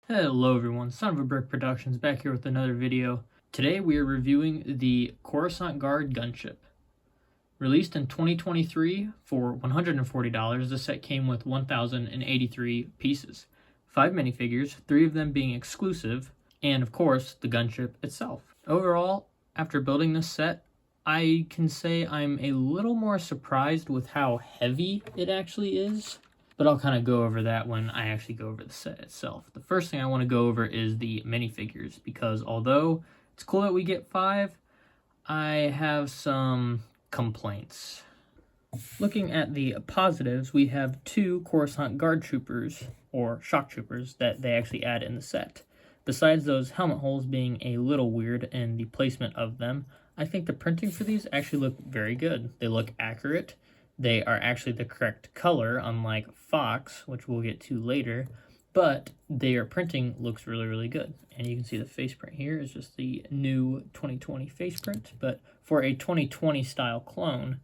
Hello everyone, Son of a Brick Productions back here with another video. Today we are reviewing the Coruscant Guard Gunship. Released in 2023 for $140, the set came with 1,083 pieces. 5 minifigures, 3 of them being exclusive, and of course the gunship itself. Overall, after building this set, I can say I'm a little more surprised with how heavy it actually is. But I'll kind of go over that when I actually go over the set itself. The first thing I want to go over is the minifigures, because although it's cool that we get 5, I have some complaints. Looking at the positives, we have 2 Coruscant Guard Troopers, or Shock Troopers, that they actually add in the set. Besides those helmet holes being a little weird in the placement of them, I think the printing for these actually look very good. They look accurate. They are actually the correct color, unlike Fox, which we'll get to later, but their printing looks really, really good. And you can see the face print here is just the new 2020 face print, but for a 2020 style clone,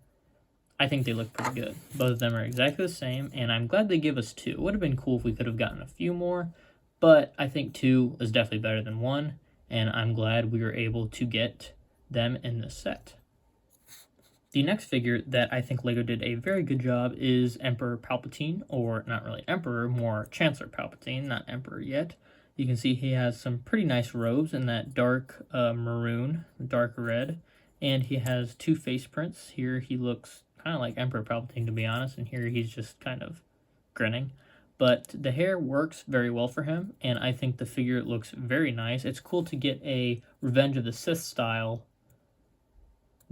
I think they look pretty good. Both of them are exactly the same, and I'm glad they give us 2. It would have been cool if we could have gotten a few more, but I think 2 is definitely better than 1, and I'm glad we were able to get them in this set. The next figure that I think LEGO did a very good job is Emperor Palpatine, or not really Emperor, more Chancellor Palpatine, not Emperor yet. You can see he has some pretty nice robes in that dark maroon, dark red, and he has 2 face prints. Here he looks kind of like Emperor Palpatine, to be honest, and here he's just kind of grinning. But the hair works very well for him, and I think the figure looks very nice. It's cool to get a Revenge of the Sith style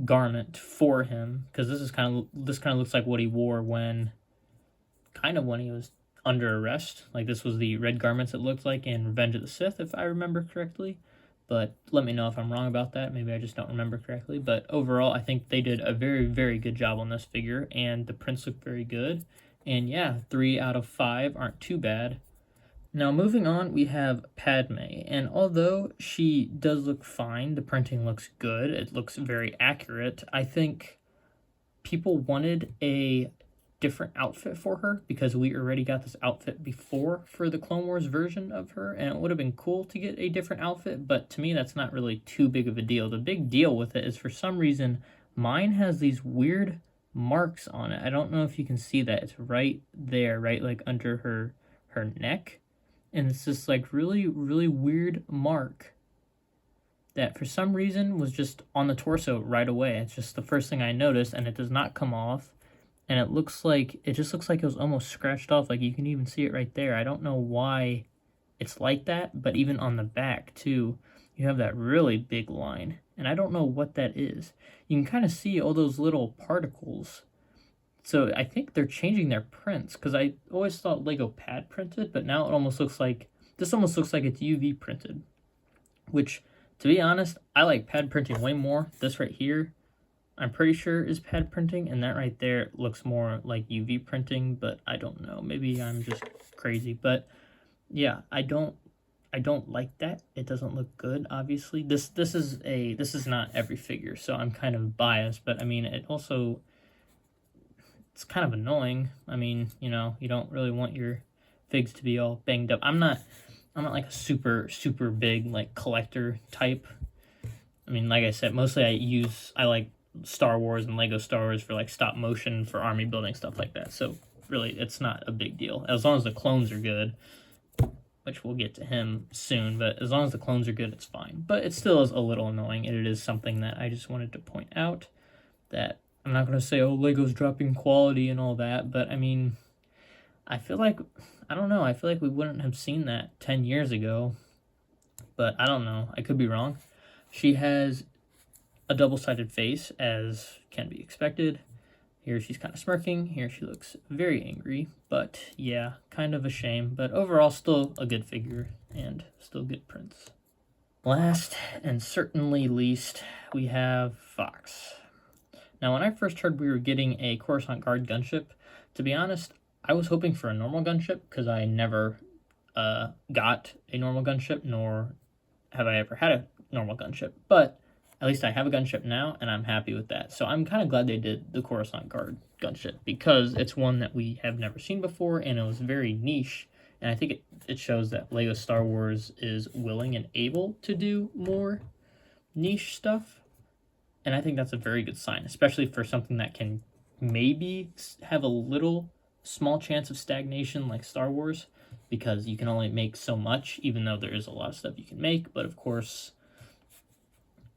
garment for him, because this kind of looks like what he wore when he was under arrest. Like, this was the red garments it looked like in Revenge of the Sith, if I remember correctly, but let me know if I'm wrong about that. Maybe I just don't remember correctly. But overall, I think they did a very, very good job on this figure, and the prints look very good. And yeah, 3 out of 5 aren't too bad. Now, moving on, we have Padme, and although she does look fine, the printing looks good, it looks very accurate, I think people wanted a different outfit for her, because we already got this outfit before for the Clone Wars version of her, and it would have been cool to get a different outfit, but to me that's not really too big of a deal. The big deal with it is, for some reason, mine has these weird marks on it. I don't know if you can see that. It's right there, right like under her neck. And it's this like really, really weird mark that for some reason was just on the torso right away. It's just the first thing I noticed, and it does not come off. And it just looks like it was almost scratched off. Like, you can even see it right there. I don't know why it's like that, but even on the back too, you have that really big line. And I don't know what that is. You can kind of see all those little particles. So I think they're changing their prints, because I always thought LEGO pad printed, but now it almost looks like, this almost looks like it's UV printed, which, to be honest, I like pad printing way more. This right here, I'm pretty sure is pad printing, and that right there looks more like UV printing, but I don't know. Maybe I'm just crazy, but yeah, I don't like that. It doesn't look good, obviously. This is not every figure, so I'm kind of biased, but I mean, it's kind of annoying. I mean, you know, you don't really want your figs to be all banged up. I'm not like a super big like collector type. I mean, like I said, mostly I like Star Wars and Lego Star Wars for like stop motion for army building, stuff like that. So really, it's not a big deal as long as the clones are good, which we'll get to him soon. But as long as the clones are good, it's fine. But it still is a little annoying, and it is something that I just wanted to point out, that I'm not going to say, oh, LEGO's dropping quality and all that, but I mean, I feel like we wouldn't have seen that 10 years ago, but I don't know. I could be wrong. She has a double-sided face, as can be expected. Here she's kind of smirking. Here she looks very angry, but yeah, kind of a shame. But overall, still a good figure and still good prints. Last and certainly least, we have Fox. Now, when I first heard we were getting a Coruscant Guard gunship, to be honest, I was hoping for a normal gunship, because I never got a normal gunship, nor have I ever had a normal gunship. But at least I have a gunship now, and I'm happy with that. So I'm kind of glad they did the Coruscant Guard gunship, because it's one that we have never seen before, and it was very niche And I think it shows that LEGO Star Wars is willing and able to do more niche stuff. And I think that's a very good sign, especially for something that can maybe have a little small chance of stagnation like Star Wars, because you can only make so much, even though there is a lot of stuff you can make. But of course,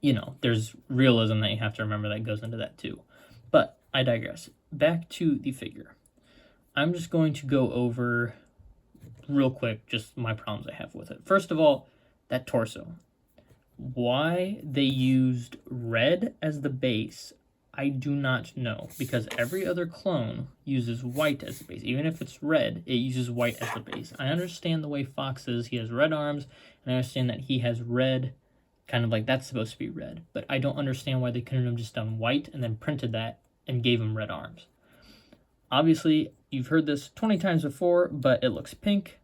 you know, there's realism that you have to remember that goes into that too. But I digress. Back to the figure. I'm just going to go over real quick just my problems I have with it. First of all, that torso. Why they used red as the base, I do not know, because every other clone uses white as the base. Even if it's red, it uses white as the base. I understand the way Fox is. He has red arms, and I understand that he has red, kind of like that's supposed to be red. But I don't understand why they couldn't have just done white and then printed that and gave him red arms. Obviously, you've heard this 20 times before, but it looks pink.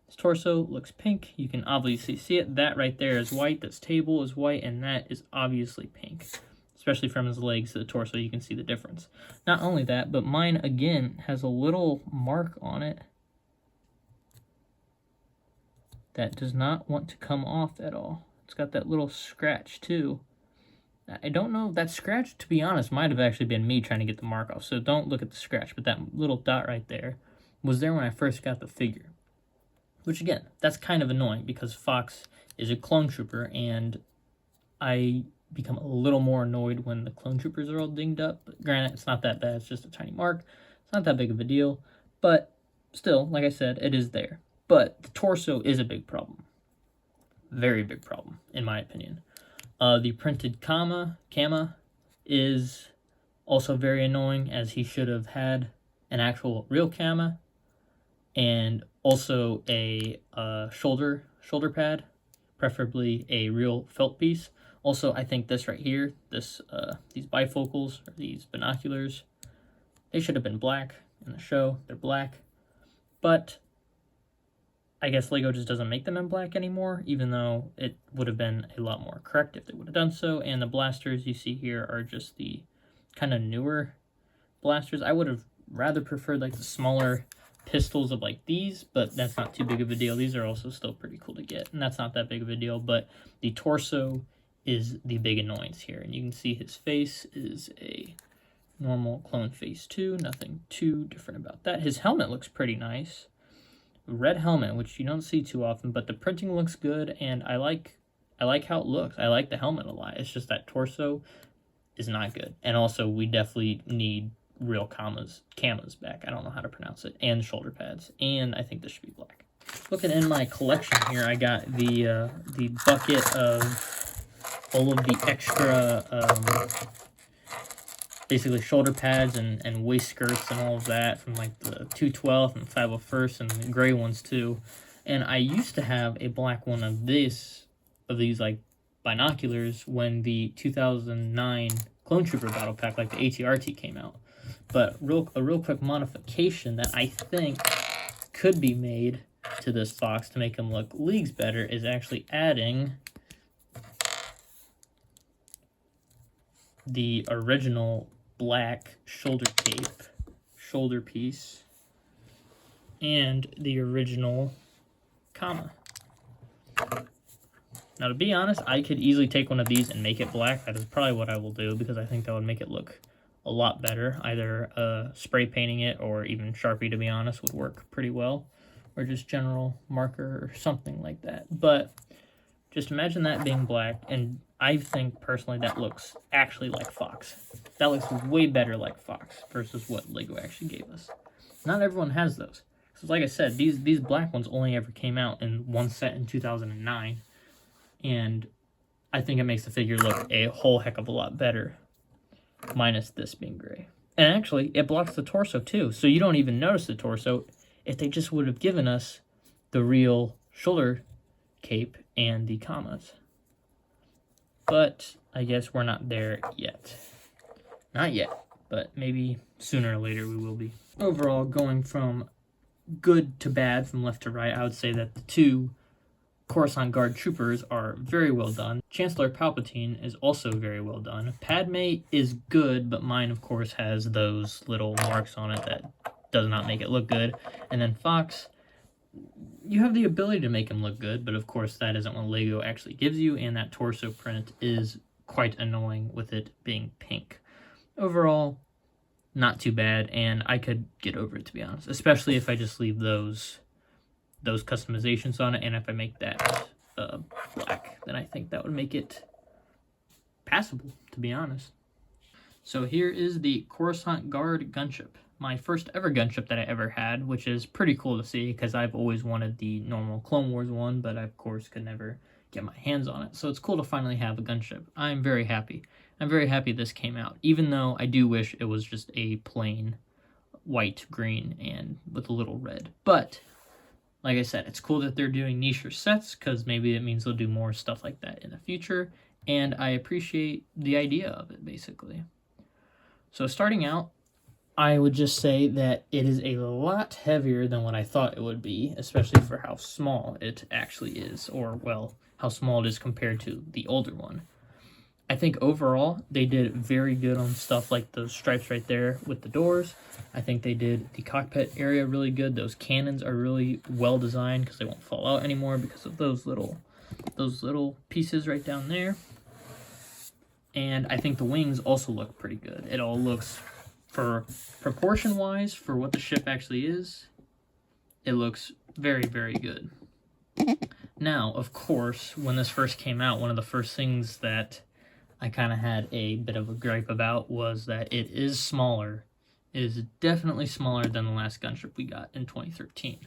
His torso looks pink. You can obviously see it. That right there is white. This table is white, and that is obviously pink. Especially from his legs to the torso, you can see the difference. Not only that, but mine, again, has a little mark on it that does not want to come off at all. It's got that little scratch, too. I don't know if that scratch, to be honest, might have actually been me trying to get the mark off. So don't look at the scratch, but that little dot right there was there when I first got the figure. Which, again, that's kind of annoying because Fox is a clone trooper, and I become a little more annoyed when the clone troopers are all dinged up. But granted, it's not that bad. It's just a tiny mark. It's not that big of a deal. But still, like I said, it is there. But the torso is a big problem. Very big problem, in my opinion. The printed Kama is also very annoying, as he should have had an actual real Kama. And also a shoulder pad, preferably a real felt piece. Also, I think this right here, these bifocals, or these binoculars, they should have been black in the show. They're black. But I guess LEGO just doesn't make them in black anymore, even though it would have been a lot more correct if they would have done so. And the blasters you see here are just the kind of newer blasters. I would have rather preferred like the smaller pistols of like these, but that's not too big of a deal. These are also still pretty cool to get, and that's not that big of a deal. But the torso is the big annoyance here, and you can see his face is a normal clone face too. Nothing too different about that. His helmet looks pretty nice. Red helmet, which you don't see too often, but the printing looks good, and I like how it looks. I like the helmet a lot. It's just that torso is not good. And also, we definitely need real camas back. I don't know how to pronounce it. And shoulder pads. And I think this should be black. Looking in my collection here, I got the bucket of all of the extra basically shoulder pads and waist skirts and all of that from like the 212th and 501st and the gray ones too. And I used to have a black one of these like binoculars when the 2009 Clone Trooper Battle Pack, like the ATRT, came out. But a real quick modification that I think could be made to this box to make him look leagues better is actually adding the original black shoulder piece, and the original Kama. Now, to be honest, I could easily take one of these and make it black. That is probably what I will do, because I think that would make it look a lot better. Either spray painting it, or even Sharpie, to be honest, would work pretty well. Or just general marker or something like that. But just imagine that being black, and I think personally that looks actually like Fox. That looks way better like Fox versus what LEGO actually gave us. Not everyone has those. So like I said, these black ones only ever came out in one set in 2009. And I think it makes the figure look a whole heck of a lot better, minus this being gray. And actually, it blocks the torso too, so you don't even notice the torso if they just would have given us the real shoulder cape and the Kamas. But I guess we're not there yet. Not yet, but maybe sooner or later we will be. Overall, going from good to bad from left to right, I would say that the two Coruscant Guard troopers are very well done. Chancellor Palpatine is also very well done. Padme is good, but mine, of course, has those little marks on it that does not make it look good. And then Fox, you have the ability to make him look good, but of course that isn't what Lego actually gives you, and that torso print is quite annoying with it being pink. Overall, not too bad, and I could get over it, to be honest, especially if I just leave those customizations on it, and if I make that black, then I think that would make it passable, to be honest. So here is the Coruscant Guard Gunship, my first ever gunship that I ever had, which is pretty cool to see because I've always wanted the normal Clone Wars one, but I of course could never get my hands on it. So it's cool to finally have a gunship. I'm very happy. I'm very happy this came out, even though I do wish it was just a plain white, green, and with a little red. But like I said, it's cool that they're doing niche sets because maybe it means they'll do more stuff like that in the future, and I appreciate the idea of it, basically. So starting out, I would just say that it is a lot heavier than what I thought it would be, especially for how small it actually is, or, well, how small it is compared to the older one. I think overall, they did very good on stuff like those stripes right there with the doors. I think they did the cockpit area really good. Those cannons are really well designed because they won't fall out anymore because of those little pieces right down there. And I think the wings also look pretty good. It all looks, for proportion-wise, for what the ship actually is, it looks very, very good. Now, of course, when this first came out, one of the first things that I kind of had a bit of a gripe about was that it is smaller. It is definitely smaller than the last gunship we got in 2013.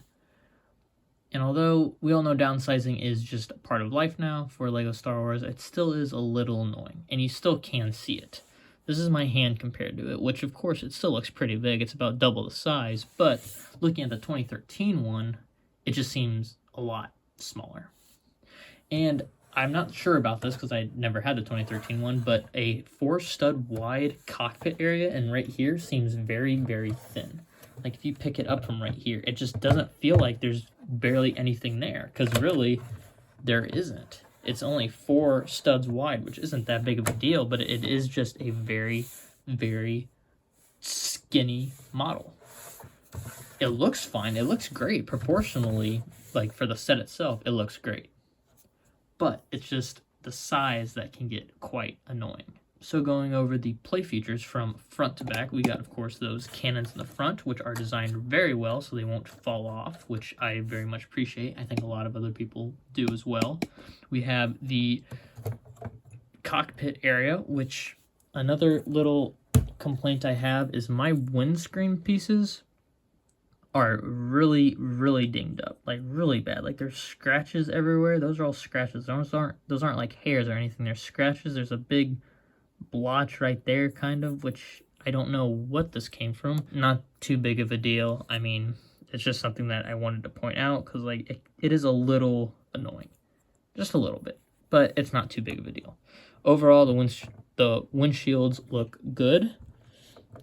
And although we all know downsizing is just a part of life now for LEGO Star Wars, it still is a little annoying, and you still can see it. This is my hand compared to it, which of course it still looks pretty big. It's about double the size, but looking at the 2013 one, it just seems a lot smaller. And I'm not sure about this because I never had the 2013 one, but a 4-stud wide cockpit area and right here seems very, very thin. Like if you pick it up from right here, it just doesn't feel like there's barely anything there, because really there isn't. It's only 4 studs wide, which isn't that big of a deal, but it is just a very, very skinny model. It looks fine. It looks great proportionally, like for the set itself, it looks great. But it's just the size that can get quite annoying. So going over the play features from front to back, we got, of course, those cannons in the front, which are designed very well so they won't fall off, which I very much appreciate. I think a lot of other people do as well. We have the cockpit area, which another little complaint I have is my windscreen pieces are really, really dinged up, like really bad. Like there's scratches everywhere. Those are all scratches. Those aren't like hairs or anything. They're scratches. There's a big blotch right there, kind of, which I don't know what this came from. Not too big of a deal. I mean, it's just something that I wanted to point out because like it is a little annoying, just a little bit, but it's not too big of a deal. Overall, the windshields look good.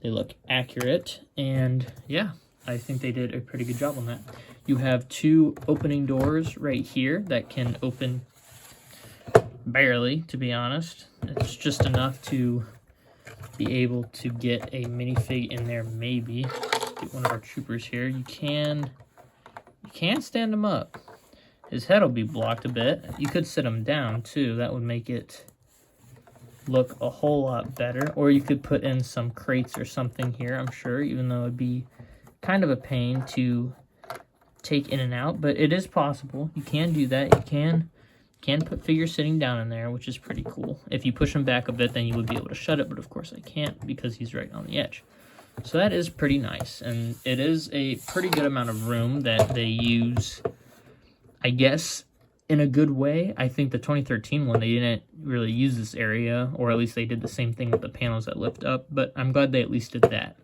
They look accurate, and yeah, I think they did a pretty good job on that. You have 2 opening doors right here that can open barely, to be honest. It's just enough to be able to get a minifig in there, maybe. Get one of our troopers here. You can stand him up. His head will be blocked a bit. You could sit him down, too. That would make it look a whole lot better. Or you could put in some crates or something here, I'm sure, even though it'd be kind of a pain to take in and out, but it is possible. You can do that. You can put figures sitting down in there, which is pretty cool. If you push him back a bit, then you would be able to shut it, but of course I can't because he's right on the edge. So that is pretty nice, and it is a pretty good amount of room that they use, I guess, in a good way. I think the 2013 one, they didn't really use this area, or at least they did the same thing with the panels that lift up, but I'm glad they at least did that.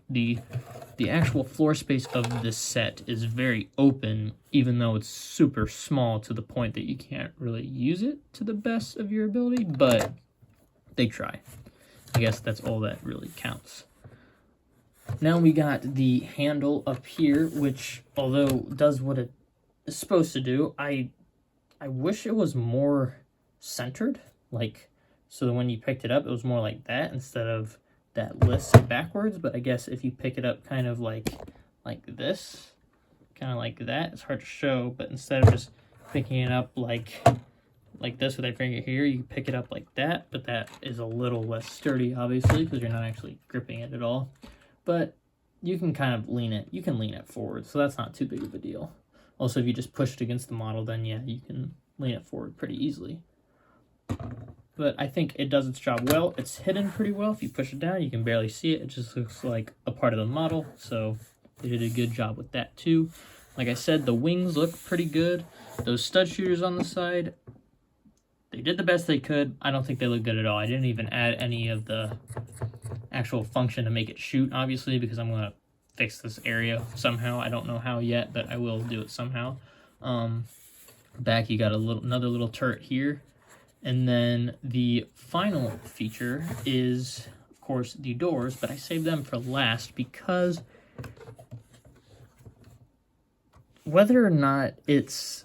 The actual floor space of this set is very open, even though it's super small to the point that you can't really use it to the best of your ability, but they try. I guess that's all that really counts. Now we got the handle up here, which, although does what it is supposed to do, I wish it was more centered, like, so that when you picked it up, it was more like that instead of that list backwards. But I guess if you pick it up kind of like this, kind of like that. It's hard to show, but instead of just picking it up like this with a finger here, you can pick it up like that, but that is a little less sturdy, obviously, because you're not actually gripping it at all. But you can kind of lean it. You can lean it forward, so that's not too big of a deal. Also, if you just push it against the model, then yeah, you can lean it forward pretty easily. But I think it does its job well. It's hidden pretty well. If you push it down, you can barely see it. It just looks like a part of the model, so they did a good job with that too. Like I said, the wings look pretty good. Those stud shooters on the side, they did the best they could. I don't think they look good at all. I didn't even add any of the actual function to make it shoot, obviously, because I'm going to fix this area somehow. I don't know how yet, but I will do it somehow. Back, you got another little turret here. And then the final feature is, of course, the doors, but I saved them for last because whether or not it's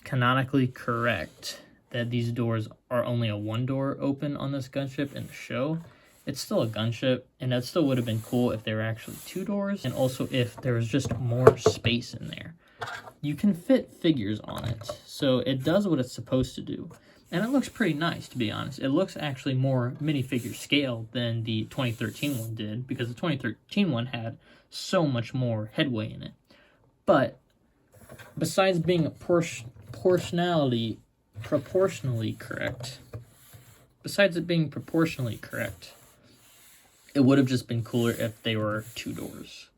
canonically correct that these doors are only a one door open on this gunship in the show, it's still a gunship, and that still would have been cool if they were actually two doors, and also if there was just more space in there. You can fit figures on it, so it does what it's supposed to do. And it looks pretty nice, to be honest. It looks actually more minifigure scale than the 2013 one did, because the 2013 one had so much more headway in it. But besides being proportionally correct, it would have just been cooler if they were two doors.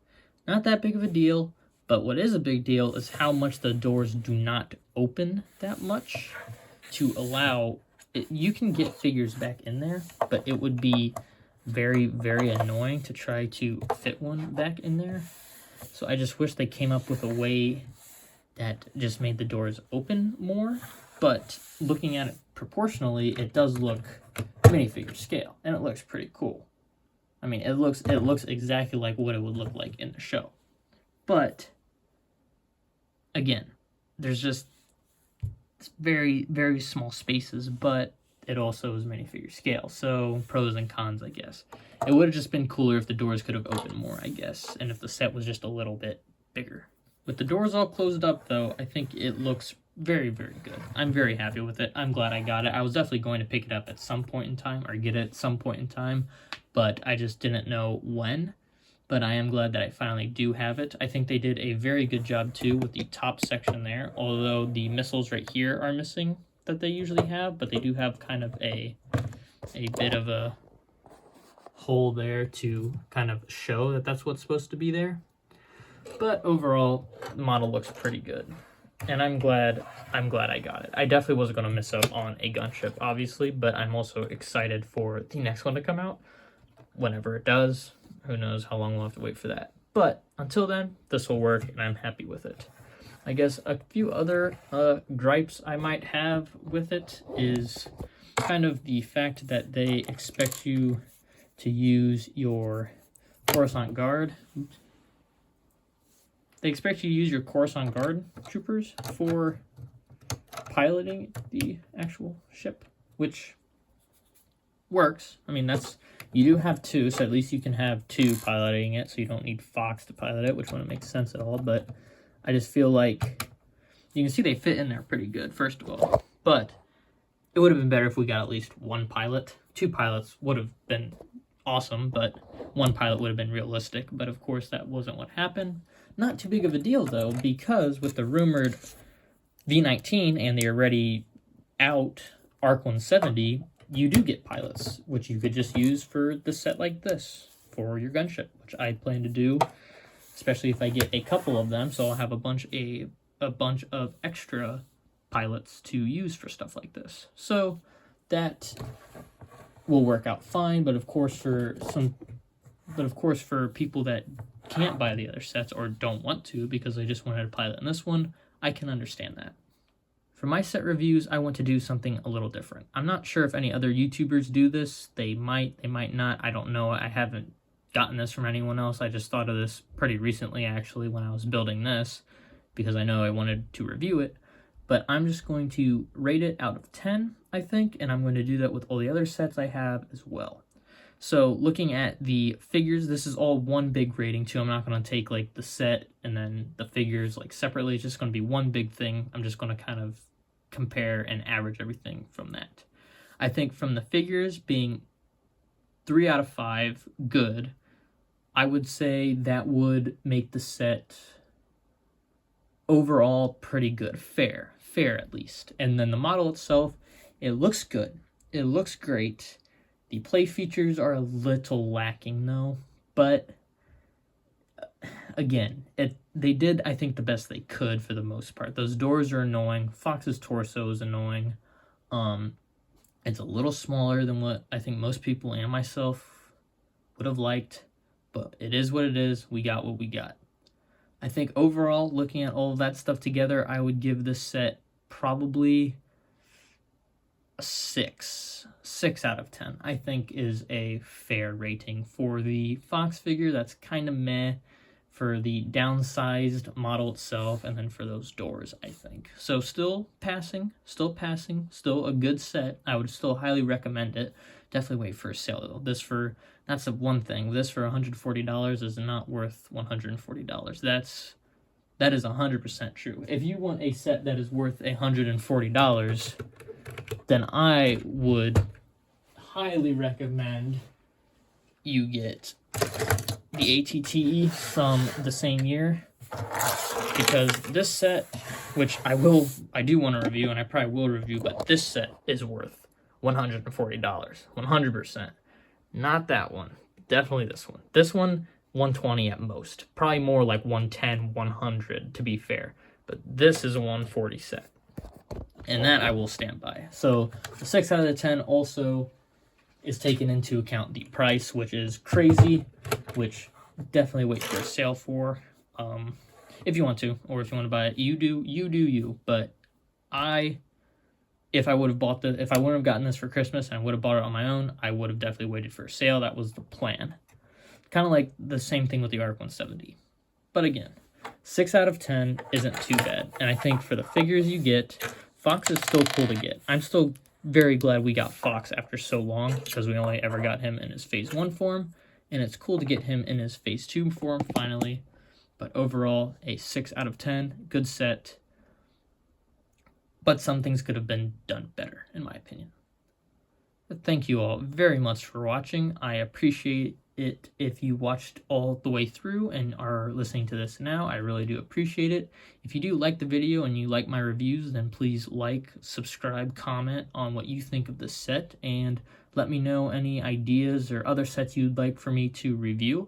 Not that big of a deal, but what is a big deal is how much the doors do not open that much to allow it. You can get figures back in there, but it would be very, very annoying to try to fit one back in there. So I just wish they came up with a way that just made the doors open more. But looking at it proportionally, it does look minifigure scale, and it looks pretty cool. I mean, it looks exactly like what it would look like in the show. But again, there's just very, very small spaces, but it also is minifigure scale. So pros and cons, I guess. It would have just been cooler if the doors could have opened more, I guess, and if the set was just a little bit bigger. With the doors all closed up, though, I think it looks very, very good. I'm very happy with it. I'm glad I got it. I was definitely going to pick it up at some point in time, or get it at some point in time, but I just didn't know when. But I am glad that I finally do have it. I think they did a very good job, too, with the top section there, although the missiles right here are missing that they usually have, but they do have kind of a bit of a hole there to kind of show that that's what's supposed to be there. But overall, the model looks pretty good, and I'm glad I got it. I definitely wasn't going to miss out on a gunship, obviously, but I'm also excited for the next one to come out, whenever it does. Who knows how long we'll have to wait for that. But until then, this will work, and I'm happy with it. I guess a few other gripes I might have with it is kind of the fact that they expect you to use your Coruscant Guard. Oops. They expect you to use your Coruscant Guard troopers for piloting the actual ship, which works. I mean, you do have two, so at least you can have two piloting it, so you don't need Fox to pilot it, which wouldn't make sense at all. But I just feel like you can see they fit in there pretty good, first of all. But it would have been better if we got at least one pilot. Two pilots would have been awesome, but one pilot would have been realistic. But of course, that wasn't what happened. Not too big of a deal, though, because with the rumored V19 and the already out ARC 170, you do get pilots, which you could just use for the set like this for your gunship, which I plan to do, especially if I get a couple of them. So I'll have a bunch of extra pilots to use for stuff like this. So that will work out fine. But of course, for people that can't buy the other sets or don't want to because they just wanted a pilot in this one, I can understand that. For my set reviews, I want to do something a little different. I'm not sure if any other YouTubers do this. They might not. I don't know. I haven't gotten this from anyone else. I just thought of this pretty recently, actually, when I was building this, because I know I wanted to review it. But I'm just going to rate it out of 10, I think, and I'm going to do that with all the other sets I have as well. So looking at the figures, this is all one big rating too. I'm not going to take like the set and then the figures like separately. It's just going to be one big thing. I'm just going to kind of compare and average everything from that. I think from the figures being 3 out of 5 good, I would say that would make the set overall pretty good. Fair at least. And then the model itself, it looks good. It looks great. The play features are a little lacking though, but again, they did, I think, the best they could for the most part. Those doors are annoying. Fox's torso is annoying. It's a little smaller than what I think most people and myself would have liked, but it is what it is. We got what we got. I think overall, looking at all of that stuff together, I would give this set probably a 6 out of 10. I think is a fair rating for the Fox figure. That's kind of meh for the downsized model itself, and then for those doors, I think. So still passing, still a good set. I would still highly recommend it. Definitely wait for a sale though. That's the one thing. This for $140 is not worth $140. That is 100% true. If you want a set that is worth $140, then I would highly recommend you get the ATTE from the same year, because this set, which I do want to review, and I probably will review, but this set is worth $140, 100%. Not that one, definitely this one. This one, 120 at most, probably more like 110, 100 to be fair, but this is a 140 set, and that I will stand by. So the 6 out of the 10 also is taken into account the price, which is crazy, which definitely wait for a sale for, if you want to, or if you want to buy it, you do you. But if I wouldn't have gotten this for Christmas and I would have bought it on my own, I would have definitely waited for a sale. That was the plan. Kind of like the same thing with the ARC 170. But again, 6 out of 10 isn't too bad. And I think for the figures you get, Fox is still cool to get. I'm still very glad we got Fox after so long, because we only ever got him in his Phase 1 form, and it's cool to get him in his Phase 2 form finally. But overall, a 6 out of 10, good set, but some things could have been done better, in my opinion. But thank you all very much for watching. I appreciate it if you watched all the way through and are listening to this now. I really do appreciate it. If you do like the video and you like my reviews, then please like, subscribe, comment on what you think of this set, and let me know any ideas or other sets you'd like for me to review,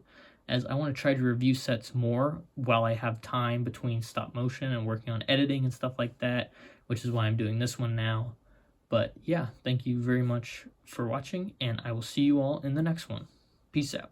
as I want to try to review sets more while I have time between stop motion and working on editing and stuff like that, which is why I'm doing this one now. But yeah, thank you very much for watching, and I will see you all in the next one. Peace out.